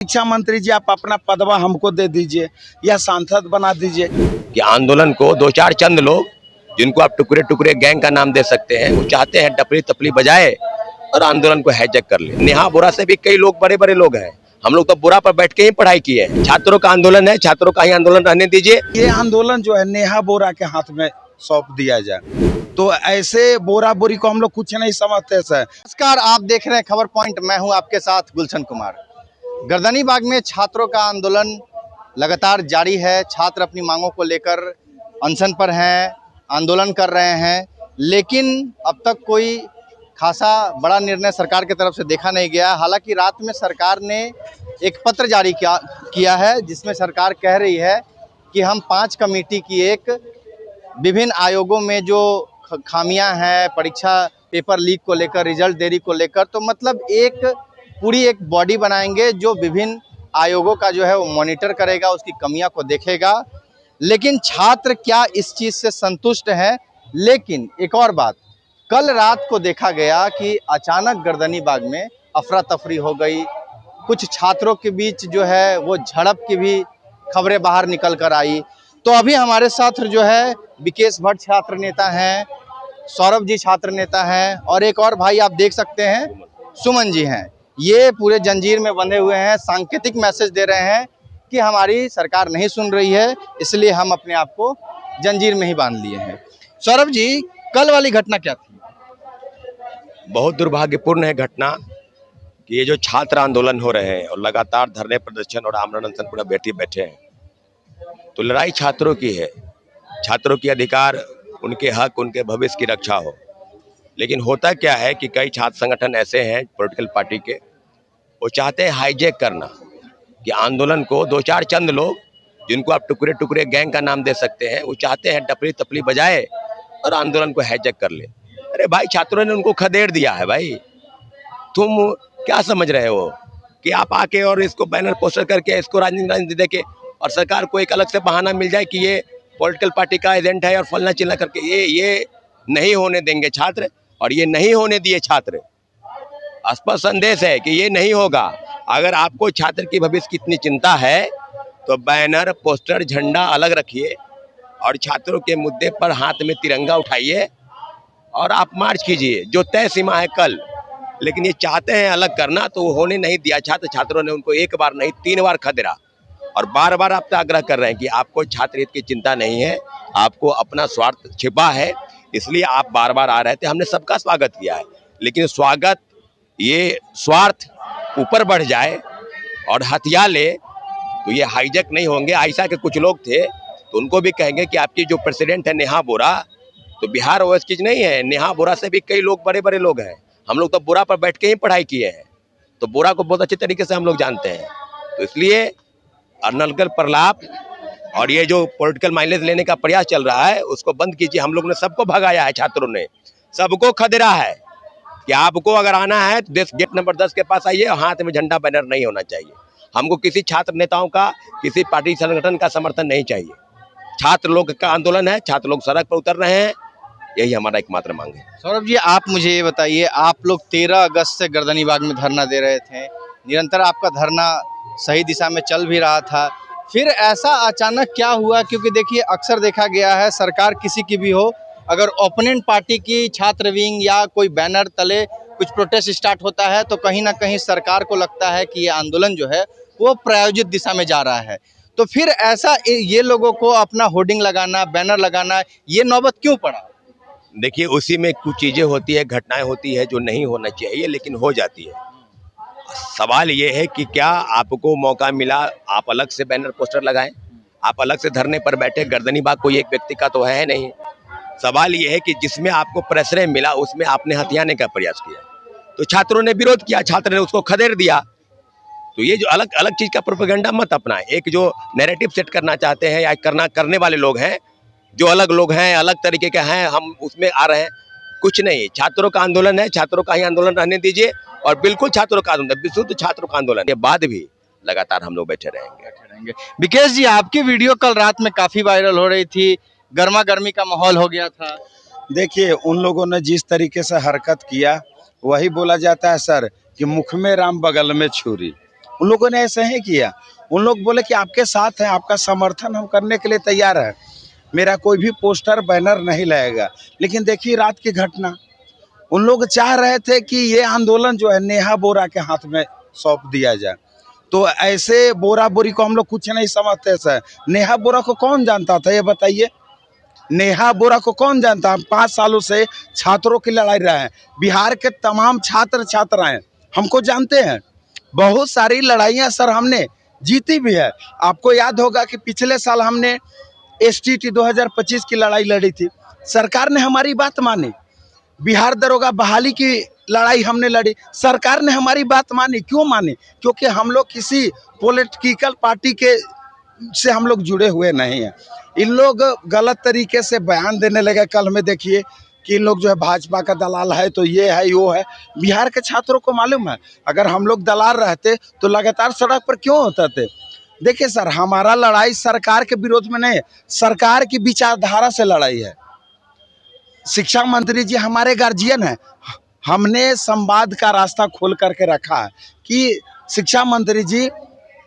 शिक्षा मंत्री जी, आप अपना पदवा हमको दे दीजिए या सांसद बना दीजिए। कि आंदोलन को दो चार चंद लोग, जिनको आप टुकड़े टुकड़े गैंग का नाम दे सकते हैं, वो चाहते हैं टपली तपली बजाए और आंदोलन को हाईजैक कर ले। नेहा बोरा से भी कई लोग बड़े बड़े लोग हैं। हम लोग तो बोरा पर बैठ के ही पढ़ाई किए हैं। छात्रों का आंदोलन है, छात्रों का ही आंदोलन रहने दीजिए। ये आंदोलन जो है नेहा बोरा के हाथ में सौंप दिया जाए, तो ऐसे बोरा बोरी को हम लोग कुछ नहीं समझते सर। नमस्कार, आप देख रहे हैं खबर पॉइंट। मैं हूं आपके साथ गुलशन कुमार। गर्दनीबाग में छात्रों का आंदोलन लगातार जारी है। छात्र अपनी मांगों को लेकर अनशन पर हैं, आंदोलन कर रहे हैं, लेकिन अब तक कोई खासा बड़ा निर्णय सरकार की तरफ से देखा नहीं गया। हालांकि रात में सरकार ने एक पत्र जारी किया है, जिसमें सरकार कह रही है कि हम 5 कमेटी की एक विभिन्न आयोगों में जो खामियां हैं, परीक्षा पेपर लीक को लेकर, रिजल्ट देरी को लेकर, तो मतलब पूरी एक बॉडी बनाएंगे जो विभिन्न आयोगों का जो है वो मॉनिटर करेगा, उसकी कमियां को देखेगा। लेकिन छात्र क्या इस चीज़ से संतुष्ट हैं? लेकिन एक और बात, कल रात को देखा गया कि अचानक गर्दनीबाग में अफरा तफरी हो गई। कुछ छात्रों के बीच जो है वो झड़प की भी खबरें बाहर निकल कर आई। तो अभी हमारे साथ जो है विकेश भट्ट छात्र नेता हैं, सौरभ जी छात्र नेता हैं, और एक और भाई आप देख सकते हैं सुमन जी हैं। ये पूरे जंजीर में बंधे हुए हैं, सांकेतिक मैसेज दे रहे हैं कि हमारी सरकार नहीं सुन रही है, इसलिए हम अपने आप को जंजीर में ही बांध लिए हैं। सौरभ जी, कल वाली घटना क्या थी? बहुत दुर्भाग्यपूर्ण है घटना कि ये जो छात्र आंदोलन हो रहे हैं और लगातार धरने प्रदर्शन और आमरण अनशन पूरा बैठे हैं, तो लड़ाई छात्रों की है। छात्रों के अधिकार, उनके हक, उनके भविष्य की रक्षा हो। लेकिन होता क्या है कि कई छात्र संगठन ऐसे हैं पॉलिटिकल पार्टी के, वो चाहते हैं हाईजैक करना, कि आंदोलन को दो चार चंद लोग, जिनको आप टुकड़े टुकड़े गैंग का नाम दे सकते हैं, वो चाहते हैं टपली तपली बजाए और आंदोलन को हाईजैक कर ले। अरे भाई, छात्रों ने उनको खदेड़ दिया है। भाई तुम क्या समझ रहे हो कि आप आके और इसको बैनर पोस्टर करके इसको राजनीति देके और सरकार को एक अलग से बहाना मिल जाए कि ये पॉलिटिकल पार्टी का एजेंट है और फलना चिल्ला करके, ये नहीं होने देंगे छात्र, और ये नहीं होने दिए छात्र। स्पष्ट संदेश है कि ये नहीं होगा। अगर आपको छात्र की भविष्य की इतनी चिंता है तो बैनर पोस्टर झंडा अलग रखिए और छात्रों के मुद्दे पर हाथ में तिरंगा उठाइए और आप मार्च कीजिए, जो तय सीमा है कल। लेकिन ये चाहते हैं अलग करना, तो वो होने नहीं दिया। छात्रों ने उनको एक बार नहीं 3 बार खदेड़ा और बार बार आपसे आग्रह कर रहे हैं कि आपको छात्र हित की चिंता नहीं है, आपको अपना स्वार्थ छिपा है, इसलिए आप बार बार आ रहे थे। हमने सबका स्वागत किया है, लेकिन स्वागत, ये स्वार्थ ऊपर बढ़ जाए और हथिया ले तो ये हाईजैक नहीं होंगे। आयशा के कुछ लोग थे, तो उनको भी कहेंगे कि आपकी जो प्रेसिडेंट है नेहा बोरा, तो बिहार वो चीज़ नहीं है। नेहा बोरा से भी कई लोग बड़े बड़े लोग हैं। हम लोग तो बोरा पर बैठ के ही पढ़ाई किए हैं, तो बोरा को बहुत अच्छे तरीके से हम लोग जानते हैं। तो इसलिए अनर्गल प्रलाप और ये जो पॉलिटिकल माइलेज लेने का प्रयास चल रहा है, उसको बंद कीजिए। हम लोग ने सबको भगाया है, छात्रों ने सबको खदेड़ा है कि आपको अगर आना है तो गेट नंबर 10 के पास आइए, हाथ में झंडा बैनर नहीं होना चाहिए। हमको किसी छात्र नेताओं का, किसी पार्टी संगठन का समर्थन नहीं चाहिए। छात्र लोग का आंदोलन है, छात्र लोग सड़क पर उतर रहे हैं, यही हमारा एकमात्र मांग है। सौरभ जी, आप मुझे ये बताइए, आप लोग 13 अगस्त से गर्दनीबाग में धरना दे रहे थे, निरंतर आपका धरना सही दिशा में चल भी रहा था, फिर ऐसा अचानक क्या हुआ? क्योंकि देखिए, अक्सर देखा गया है सरकार किसी की भी हो, अगर ओपोनेंट पार्टी की छात्र विंग या कोई बैनर तले कुछ प्रोटेस्ट स्टार्ट होता है, तो कहीं ना कहीं सरकार को लगता है कि ये आंदोलन जो है वो प्रायोजित दिशा में जा रहा है। तो फिर ऐसा ये लोगों को अपना होर्डिंग लगाना, बैनर लगाना, ये नौबत क्यों पड़ा? देखिए, उसी में कुछ चीज़ें होती है, घटनाएं होती है जो नहीं होना चाहिए, लेकिन हो जाती है। सवाल ये है कि क्या आपको मौका मिला, आप अलग से बैनर पोस्टर लगाएं, आप अलग से धरने पर बैठे। गर्दनीबाग कोई एक व्यक्ति का तो है नहीं। सवाल ये है कि जिसमें आपको प्रश्रय मिला, उसमें आपने हथियाने का प्रयास किया, तो छात्रों ने विरोध किया, छात्र ने उसको खदेड़ दिया। तो ये जो अलग अलग चीज़ का प्रोपेगेंडा मत अपनाएं। एक जो नैरेटिव सेट करना चाहते हैं या करने वाले लोग हैं, जो अलग लोग हैं, अलग तरीके के हैं, हम उसमें आ रहे हैं। कुछ नहीं, छात्रों का आंदोलन है, छात्रों का ही आंदोलन रहने दीजिए। और बिल्कुल छात्रों का आंदोलन, विशुद्ध छात्रों का आंदोलन के बाद भी लगातार हम लोग बैठे रहेंगे। विकेश जी, आपकी वीडियो कल रात में काफी वायरल हो रही थी, गर्मा गर्मी का माहौल हो गया था। देखिए, उन लोगों ने जिस तरीके से हरकत किया, वही बोला जाता है सर कि मुख में राम बगल में छुरी। उन लोगों ने ऐसे ही किया। उन लोग बोले कि आपके साथ हैं, आपका समर्थन हम करने के लिए तैयार है, मेरा कोई भी पोस्टर बैनर नहीं लगेगा। लेकिन देखिए रात की घटना, उन लोग चाह रहे थे कि ये आंदोलन जो है नेहा बोरा के हाथ में सौंप दिया जाए। तो ऐसे बोरा बोरी को हम लोग कुछ नहीं समझते सर। नेहा बोरा को कौन जानता था ये बताइए? नेहा बोरा को कौन जानता? हम 5 सालों से छात्रों की लड़ाई रहे हैं। बिहार के तमाम छात्र छात्राएं हमको जानते हैं। बहुत सारी लड़ाइयां सर हमने जीती भी है। आपको याद होगा कि पिछले साल हमने STT 2025 की लड़ाई लड़ी थी, सरकार ने हमारी बात मानी। बिहार दरोगा बहाली की लड़ाई हमने लड़ी, सरकार ने हमारी बात मानी। क्यों मानी? क्योंकि हम लोग किसी पॉलिटिकल पार्टी के से हम लोग जुड़े हुए नहीं हैं। इन लोग गलत तरीके से बयान देने लगे। कल में देखिए कि इन लोग जो है भाजपा का दलाल है, तो ये है वो है। बिहार के छात्रों को मालूम है, अगर हम लोग दलाल रहते तो लगातार सड़क पर क्यों होते थे? देखिए सर, हमारा लड़ाई सरकार के विरोध में नहीं है, सरकार की विचारधारा से लड़ाई है। शिक्षा मंत्री जी हमारे गार्जियन हैं। हमने संवाद का रास्ता खोल करके रखा है कि शिक्षा मंत्री जी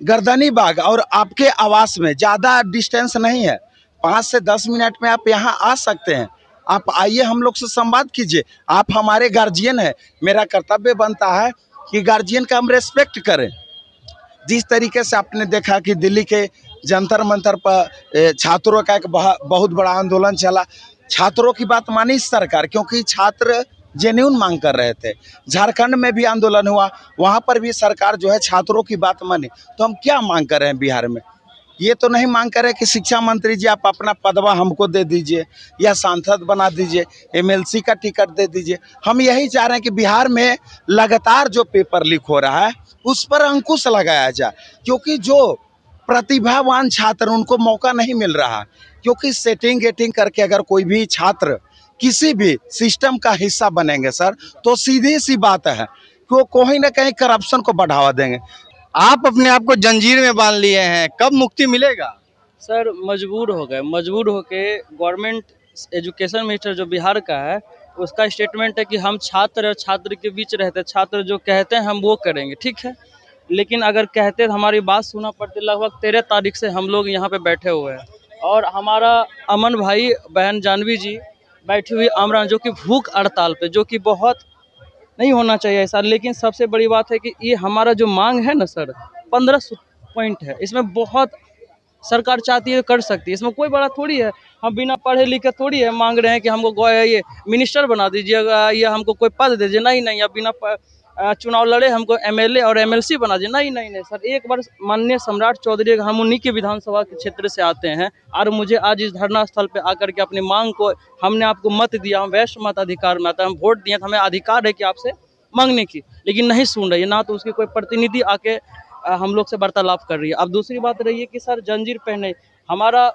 गर्दनी बाग और आपके आवास में ज़्यादा डिस्टेंस नहीं है, 5 से 10 मिनट में आप यहाँ आ सकते हैं। आप आइए, हम लोग से संवाद कीजिए। आप हमारे गार्जियन हैं, मेरा कर्तव्य बनता है कि गार्जियन का हम रेस्पेक्ट करें। जिस तरीके से आपने देखा कि दिल्ली के जंतर मंतर पर छात्रों का एक बहुत बड़ा आंदोलन चला, छात्रों की बात मानी सरकार, क्योंकि छात्र जेन्युइन मांग कर रहे थे। झारखंड में भी आंदोलन हुआ, वहाँ पर भी सरकार जो है छात्रों की बात मानी। तो हम क्या मांग कर रहे हैं बिहार में? ये तो नहीं मांग कर रहे कि शिक्षा मंत्री जी आप अपना पदवा हमको दे दीजिए या सांसद बना दीजिए, MLC का टिकट दे दीजिए। हम यही चाह रहे हैं कि बिहार में लगातार जो पेपर लीक हो रहा है उस पर अंकुश लगाया जाए, क्योंकि जो प्रतिभावान छात्र उनको मौका नहीं मिल रहा। क्योंकि सेटिंग गेटिंग करके अगर कोई भी छात्र किसी भी सिस्टम का हिस्सा बनेंगे सर, तो सीधी सी बात है कि वो कहीं ना कहीं करप्शन को बढ़ावा देंगे। आप अपने आप को जंजीर में बांध लिए हैं, कब मुक्ति मिलेगा? सर मजबूर हो गए, मजबूर होके गवर्नमेंट एजुकेशन मिनिस्टर जो बिहार का है उसका स्टेटमेंट है कि हम छात्र और छात्र के बीच रहते हैं, छात्र जो कहते हैं हम वो करेंगे, ठीक है। लेकिन अगर कहते तो हमारी बात सुना पड़ती। लगभग 13 तारीख से हम लोग यहाँ पे बैठे हुए हैं और हमारा अमन भाई बहन जानवी जी बैठी हुई आमरान, जो कि भूख हड़ताल पे, जो कि बहुत नहीं होना चाहिए ऐसा। लेकिन सबसे बड़ी बात है कि ये हमारा जो मांग है ना सर, 15 पॉइंट है, इसमें बहुत सरकार चाहती है कर सकती है, इसमें कोई बड़ा थोड़ी है। हम बिना पढ़े लिखे थोड़ी है मांग रहे हैं कि हमको ये मिनिस्टर बना दीजिएगा या हमको कोई पद दीजिए। नहीं नहीं, या बिना चुनाव लड़े हमको MLA और MLC बना दीजिए। नहीं नहीं नहीं सर, एक बार माननीय सम्राट चौधरी, हम उन्हीं के विधानसभा के क्षेत्र से आते हैं और मुझे आज इस धरना स्थल पे आकर के अपनी मांग को, हमने आपको मत दिया, हम वैश्य मत अधिकार में आता है, हम वोट दिए, हमें अधिकार है कि आपसे मांगने की, लेकिन नहीं सुन रही है ना, तो उसकी कोई प्रतिनिधि आके हम लोग से वार्तालाप कर रही है। अब दूसरी बात रही है कि सर जंजीर पहने, हमारा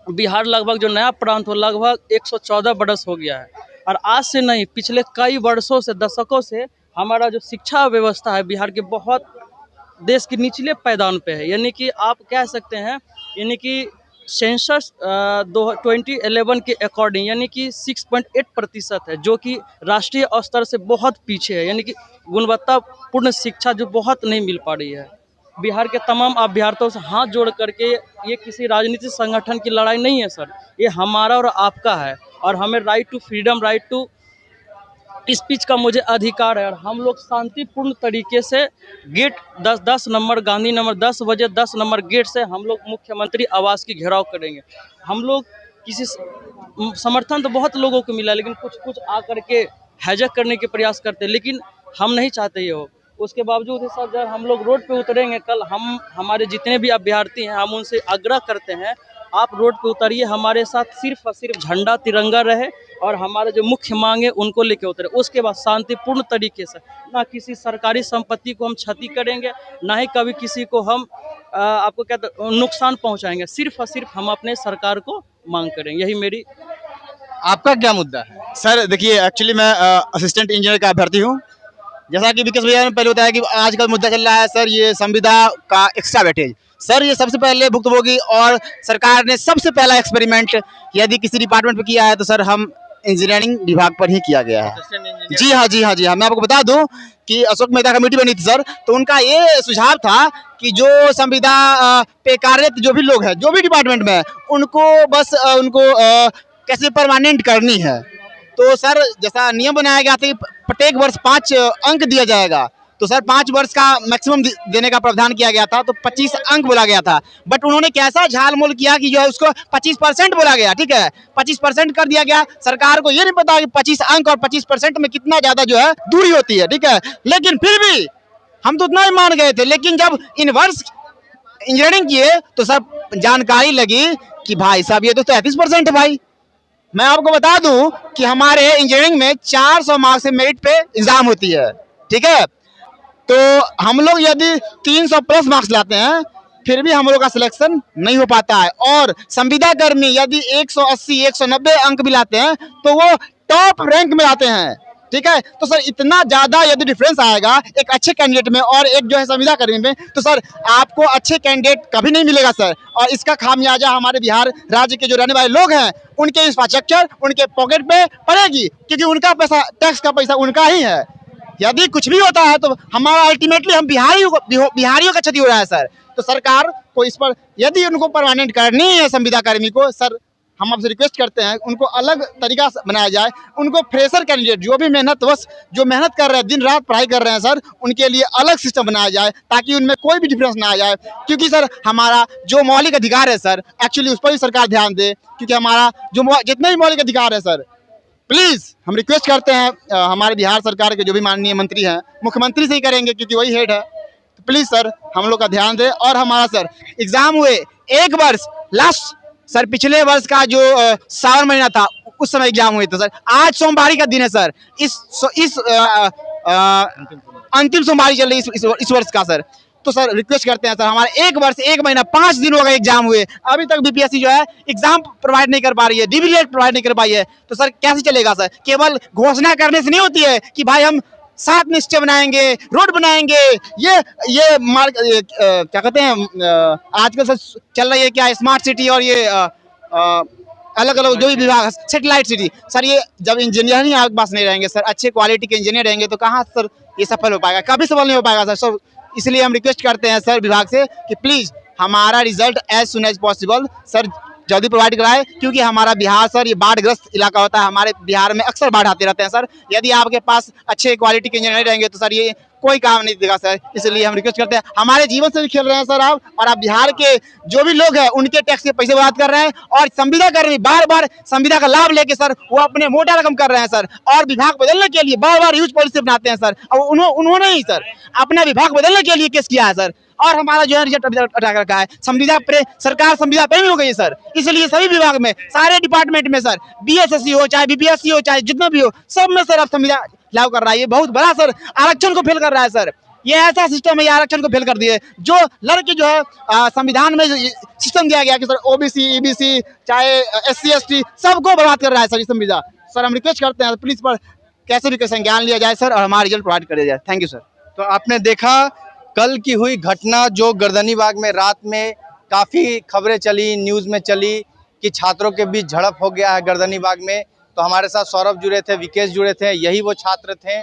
बिहार लगभग जो नया प्रांत हो लगभग 114 बरस हो गया है और आज से नहीं, पिछले कई वर्षों से, दशकों से हमारा जो शिक्षा व्यवस्था है बिहार के बहुत देश के निचले पैदान पे है। यानी कि आप कह सकते हैं, यानी कि सेंसस 2011 के अकॉर्डिंग यानी कि 6.8% है, जो कि राष्ट्रीय स्तर से बहुत पीछे है। यानी कि गुणवत्तापूर्ण शिक्षा जो बहुत नहीं मिल पा रही है। बिहार के तमाम अभ्यर्थियों से हाथ जोड़ करके, ये किसी राजनीतिक संगठन की लड़ाई नहीं है सर, ये हमारा और आपका है। और हमें right to freedom, right to speech का मुझे अधिकार है और हम लोग शांतिपूर्ण तरीके से गेट 10 नंबर, गांधी नंबर 10 बजे 10 नंबर गेट से हम लोग मुख्यमंत्री आवास की घेराव करेंगे। हम लोग किसी समर्थन तो बहुत लोगों को मिला, लेकिन कुछ आकर के हैजक करने के प्रयास करते हैं, लेकिन हम नहीं चाहते ये हो। उसके बावजूद ही सर जब हम लोग रोड पे उतरेंगे कल, हम हमारे जितने भी अभ्यर्थी हैं हम उनसे आग्रह करते हैं आप रोड पे उतरिए, हमारे साथ सिर्फ और सिर्फ झंडा तिरंगा रहे और हमारे जो मुख्य मांग है उनको लेके उतरे। उसके बाद शांतिपूर्ण तरीके से, ना किसी सरकारी संपत्ति को हम क्षति करेंगे, ना ही कभी किसी को हम आपको क्या नुकसान पहुंचाएंगे। सिर्फ और सिर्फ हम अपने सरकार को मांग करेंगे, यही मेरी। आपका क्या मुद्दा है? सर देखिए, एक्चुअली मैं असिस्टेंट इंजीनियर का अभ्यर्थी हूँ। जैसा कि विकास भैया ने पहले बताया कि आजकल मुद्दा चल रहा है सर ये संविदा का एक्स्ट्रा वेटेज। सर ये सबसे पहले भुक्तभोगी और सरकार ने सबसे पहला एक्सपेरिमेंट यदि किसी डिपार्टमेंट पे किया है तो सर हम इंजीनियरिंग विभाग पर ही किया गया है। जी हाँ, जी हाँ, जी हाँ। मैं आपको बता दूं कि अशोक मेहता कमेटी बनी थी सर, तो उनका ये सुझाव था कि जो संविदा पे कार्यरत जो भी लोग हैं, जो भी डिपार्टमेंट में है, उनको बस कैसे परमानेंट करनी है। तो सर जैसा नियम बनाया गया था कि प्रत्येक वर्ष 5 अंक दिया जाएगा, तो सर 5 वर्ष का मैक्सिमम देने का प्रावधान किया गया था, तो 25 अंक बोला गया था। बट उन्होंने कैसा झालमूल किया कि जो है उसको 25% बोला गया, ठीक है, 25% कर दिया गया। सरकार को ये नहीं पता कि 25 अंक और 25% में कितना ज्यादा जो है दूरी होती है, ठीक है। लेकिन फिर भी हम तो उतना ही मान गए थे, लेकिन जब इनवर्स इंजीनियरिंग किए तो सर जानकारी लगी कि भाई साहब ये तो 33% है भाई। मैं आपको बता दूं कि हमारे इंजीनियरिंग में 400 मार्क्स से मेरिट पे एग्जाम होती है, ठीक है। तो हम लोग यदि 300 प्लस मार्क्स लाते हैं फिर भी हम लोग का सिलेक्शन नहीं हो पाता है, और संविदा कर्मी यदि 180 190 अंक भी लाते हैं तो वो टॉप रैंक में आते हैं, ठीक है। तो सर इतना ज्यादा यदि डिफरेंस आएगा एक अच्छे कैंडिडेट में और एक जो है संविदा कर्मी में, तो सर आपको अच्छे कैंडिडेट कभी नहीं मिलेगा सर। और इसका खामियाजा हमारे बिहार राज्य के जो रहने वाले लोग हैं उनके इंफ्रास्ट्रक्चर, उनके पॉकेट पे पड़ेगी, क्योंकि उनका पैसा, टैक्स का पैसा उनका ही है। यदि कुछ भी होता है तो हमारा अल्टीमेटली हम बिहारियों का क्षति हो रहा है सर। तो सरकार को इस पर यदि उनको परमानेंट करनी है संविदा कर्मी को, सर हम आपसे रिक्वेस्ट करते हैं उनको अलग तरीका से बनाया जाए। उनको फ्रेशर कैंडिडेट जो भी मेहनत कर रहे हैं, दिन रात पढ़ाई कर रहे हैं सर, उनके लिए अलग सिस्टम बनाया जाए ताकि उनमें कोई भी डिफरेंस ना आ जाए। क्योंकि सर हमारा जो मौलिक अधिकार है सर, एक्चुअली उस पर भी सरकार ध्यान दे, क्योंकि हमारा जो जितने भी मौलिक अधिकार है सर, प्लीज हम रिक्वेस्ट करते हैं हमारे बिहार सरकार के जो भी माननीय मंत्री हैं, मुख्यमंत्री से ही करेंगे क्योंकि वही हेड है, तो प्लीज सर हम लोग का ध्यान दें। और हमारा सर एग्जाम हुए एक वर्ष लास्ट सर, पिछले वर्ष का जो सावन महीना था उस समय एग्जाम हुए थे सर। आज सोमवारी का दिन है सर, इस अंतिम सोमवारी चल रही इस वर्ष का सर। तो सर रिक्वेस्ट करते हैं सर, हमारे एक वर्ष 1 महीना 5 दिन हो गए एग्जाम हुए, अभी तक बीपीएससी जो है एग्जाम प्रोवाइड नहीं कर पा रही है, डीवीएड प्रोवाइड नहीं कर पाई है। तो सर कैसे चलेगा सर? केवल घोषणा करने से नहीं होती है कि भाई हम 7 निश्चय बनाएंगे, रोड बनाएंगे, ये क्या कहते हैं आजकल सर चल रही है क्या, स्मार्ट सिटी और ये अलग अलग जो भी विभाग, सेटेलाइट सिटी। सर ये जब इंजीनियर ही आपके पास नहीं रहेंगे सर, अच्छे क्वालिटी के इंजीनियर रहेंगे तो कहाँ सर ये सफल हो पाएगा? कभी सफल नहीं हो पाएगा सर। इसलिए हम रिक्वेस्ट करते हैं सर विभाग से कि प्लीज हमारा result as soon as possible sir जल्दी प्रोवाइड कराए, क्योंकि हमारा बिहार सर ये बाढ़ग्रस्त इलाका होता है। हमारे बिहार में अक्सर बाढ़ आते रहते हैं सर। यदि आपके पास अच्छे क्वालिटी के इंजीनियर रहेंगे तो सर ये कोई काम नहीं देगा सर। इसलिए हम रिक्वेस्ट करते हैं, हमारे जीवन से भी खेल रहे हैं सर आप, और आप बिहार के जो भी लोग हैं उनके टैक्स के पैसे बर्बाद कर रहे हैं, और संविदा कर्मी बार बार संविदा का लाभ लेके सर वो अपने मोटा रकम कर रहे हैं सर, और विभाग बदलने के लिए बार बार यूज पॉलिसी बनाते हैं सर। और उन्होंने ही सर अपना विभाग बदलने के लिए केस किया है सर, और हमारा जो है रिजल्ट अटका रखा है। सरकार संविदा प्रेमी हो गई है सर। इसलिए सभी विभाग में, सारे डिपार्टमेंट में सर, बीएसएससी हो चाहे बीपीएससी हो चाहे जितना भी हो, सब में सर अब संविदा लागू कर रहा है। ये बहुत बड़ा सर आरक्षण को फेल कर रहा है सर। ये ऐसा सिस्टम है, ये आरक्षण को फेल कर दिए। जो लड़के जो है संविधान में सिस्टम दिया गया कि सर ओबीसी ईबीसी चाहे एससी एसटी सबको बर्बाद कर रहा है सर ये संविदा। सर हम रिक्वेस्ट करते हैं प्लीज पर कैसे भी कैसे ज्ञान लिया जाए सर, और हमारा रिजल्ट प्रोवाइड कर दिया जाए। Thank you sir. तो आपने देखा कल की हुई घटना जो गर्दनीबाग में रात में काफ़ी खबरें चली, न्यूज़ में चली कि छात्रों के बीच झड़प हो गया है गर्दनीबाग में। तो हमारे साथ सौरभ जुड़े थे, विकेश जुड़े थे, यही वो छात्र थे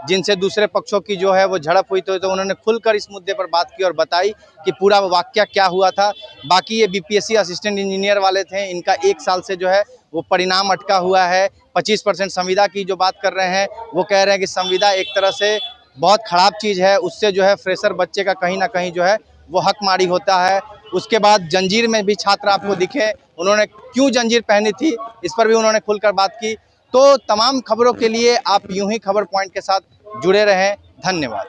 जिनसे दूसरे पक्षों की जो है वो झड़प हुई। तो उन्होंने खुलकर इस मुद्दे पर बात की और बताई कि पूरा वाकया क्या हुआ था। बाकी ये बीपीएससी असिस्टेंट इंजीनियर वाले थे, इनका 1 साल से जो है वो परिणाम अटका हुआ है। 25% संविदा की जो बात कर रहे हैं वो कह रहे हैं कि संविदा एक तरह से बहुत ख़राब चीज़ है, उससे जो है फ्रेशर बच्चे का कहीं ना कहीं जो है वो हक मारी होता है। उसके बाद जंजीर में भी छात्र आपको दिखे, उन्होंने क्यों जंजीर पहनी थी इस पर भी उन्होंने खुलकर बात की। तो तमाम खबरों के लिए आप यूं ही खबर पॉइंट के साथ जुड़े रहें। धन्यवाद।